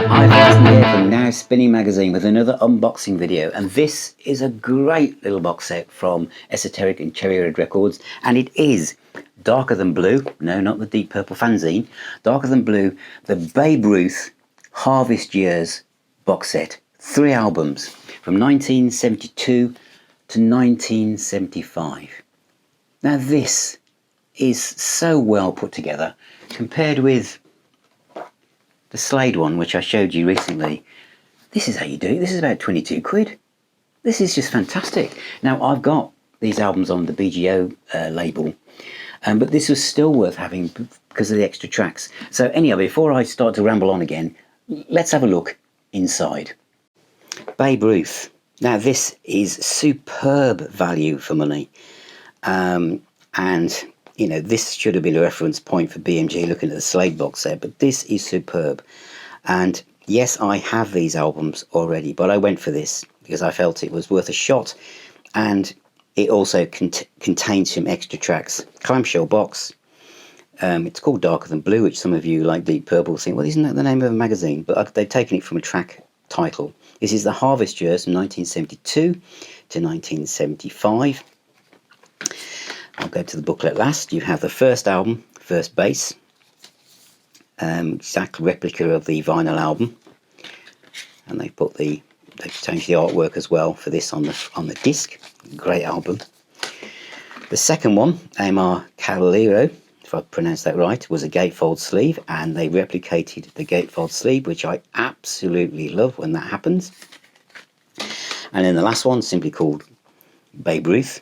Hi, Aston here from Now Spinning Magazine with another unboxing video, and this is a great little box set from Esoteric and Cherry Red Records, and it is Darker Than Blue, no, not the Deep Purple fanzine, Darker Than Blue, the Babe Ruth Harvest Years box set, 3 albums from 1972 to 1975. Now this is so well put together compared with the Slade one, which I showed you recently. This is how you do it. This is about 22 quid. This is just fantastic. Now, I've got these albums on the BGO label, but this was still worth having because of the extra tracks. So anyhow, before I start to ramble on again, let's have a look inside. Babe Ruth. Now, this is superb value for money. And you know, this should have been a reference point for BMG looking at the Slade box set, but this is superb. And yes, I have these albums already, but I went for this because I felt it was worth a shot, and it also contains some extra tracks. Clamshell box. It's called Darker Than Blue, which some of you like Deep Purple think, well, isn't that the name of a magazine? But they've taken it from a track title. This is the Harvest Years from 1972 to 1975. I'll go to the booklet last. You have the first album, First Base, exact replica of the vinyl album, and they've changed the artwork as well for this on the disc. Great album. The second one, Amar Caballero, if I pronounced that right, was a gatefold sleeve, and they replicated the gatefold sleeve, which I absolutely love when that happens. And then the last one, simply called Babe Ruth.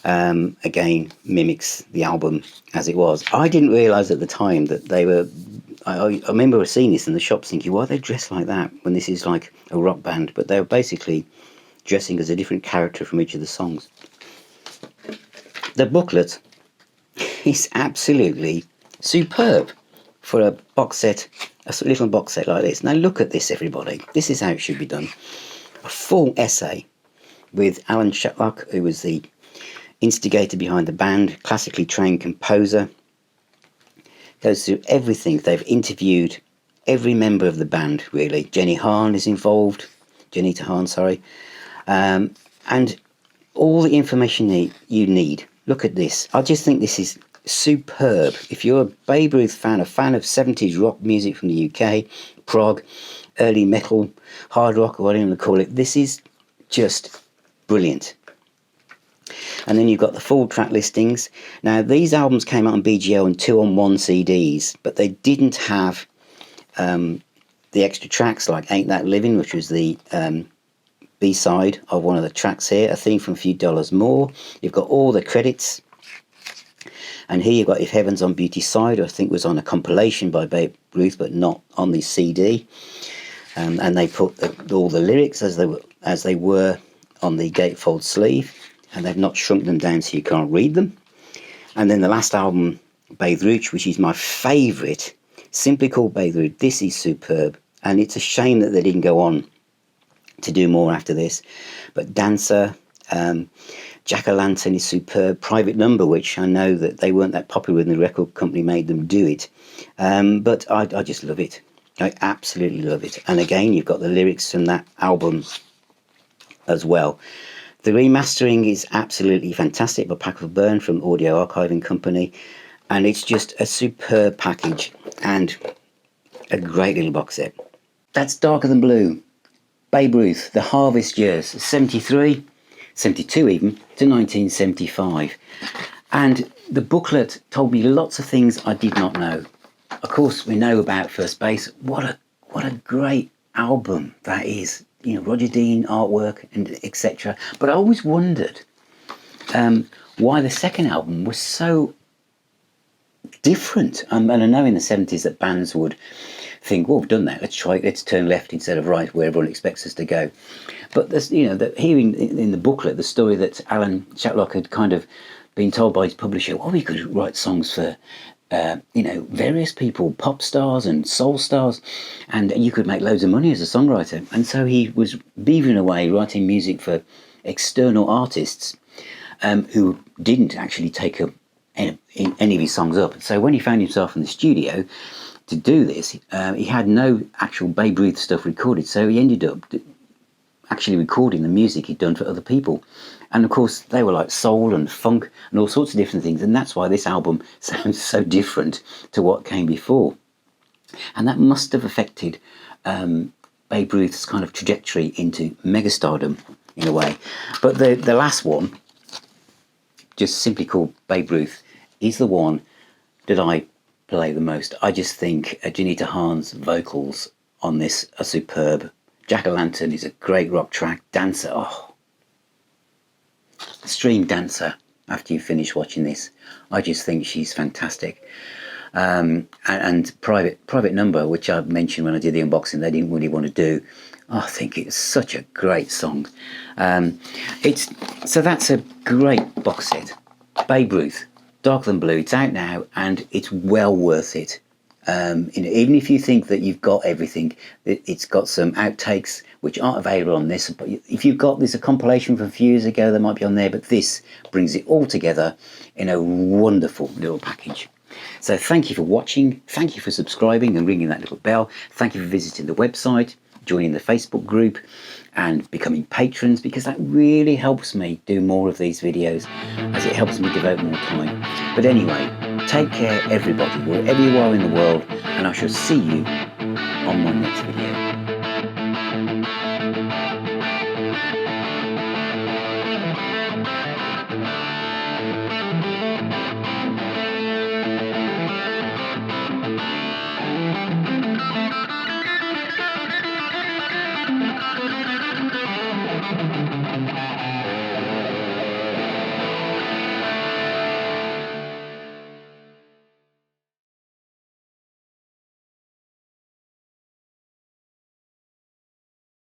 Again, mimics the album as it was. I didn't realise at the time that they were... I remember seeing this in the shops thinking, why are they dressed like that when this is like a rock band? But they were basically dressing as a different character from each of the songs. The booklet is absolutely superb for a box set, a little box set like this. Now look at this, everybody. This is how it should be done. A full essay with Alan Shatlock, who was the instigator behind the band, classically trained composer. Goes through everything. They've interviewed every member of the band, really. Jenny Hahn is involved. Janita Hahn, sorry. And all the information you need. Look at this. I just think this is superb. If you're a Babe Ruth fan, a fan of 70s rock music from the UK, prog, early metal, hard rock, or whatever you want to call it, this is just brilliant. And then you've got the full track listings. Now, these albums came out on BGO and 2-on-1 CDs, but they didn't have the extra tracks like Ain't That Living, which was the B-side of one of the tracks here, A Theme from a Few Dollars More. You've got all the credits. And here you've got If Heaven's on Beauty's Side, I think was on a compilation by Babe Ruth, but not on the CD. And they put all the lyrics as they were on the gatefold sleeve. And they've not shrunk them down so you can't read them. And then the last album, Babe Ruth, which is my favourite, simply called Babe Ruth. This is superb, and it's a shame that they didn't go on to do more after this. But Dancer, Jack-O-Lantern is superb. Private Number, which I know that they weren't that popular when the record company made them do it. But I just love it. I absolutely love it. And again, you've got the lyrics from that album as well. The remastering is absolutely fantastic by Paschal Byrne from Audio Archiving Company, and it's just a superb package and a great little box set. That's Darker Than Blue, Babe Ruth, the Harvest Years, 73, 72 even, to 1975. And the booklet told me lots of things I did not know. Of course, we know about First Base. What a great album that is. You know, Roger Dean artwork and etc. But I always wondered why the second album was so different. And I know in the 70s that bands would think, well, we've done that, let's turn left instead of right where everyone expects us to go. But there's, you know, hearing in the booklet the story that Alan Shatlock had kind of been told by his publisher, oh, we could write songs for you know, various people, pop stars and soul stars, and you could make loads of money as a songwriter. And so he was beavering away writing music for external artists who didn't actually take any of his songs up. So when he found himself in the studio, to do this, he had no actual Babe Ruth stuff recorded, so he ended up actually recording the music he'd done for other people. And of course, they were like soul and funk and all sorts of different things, and that's why this album sounds so different to what came before. And that must have affected Babe Ruth's kind of trajectory into megastardom in a way. But the last one, just simply called Babe Ruth, is the one that I play the most. I just think Janita Hahn's vocals on this are superb. Jack-O-Lantern is a great rock track. Dancer, oh, Stream Dancer, after you finish watching this, I just think she's fantastic. And Private Number, which I mentioned when I did the unboxing, they didn't really want to do. I think it's such a great song. So that's a great box set. Babe Ruth, Darker Than Blue. It's out now, and it's well worth it. Even if you think that you've got everything, it's got some outtakes which aren't available on this. But if you've got, there's a compilation from a few years ago that might be on there, but this brings it all together in a wonderful little package. So thank you for watching, thank you for subscribing and ringing that little bell, thank you for visiting the website, joining the Facebook group and becoming patrons, because that really helps me do more of these videos, as it helps me devote more time. But anyway, take care everybody, wherever you are in the world, and I shall see you on my next video.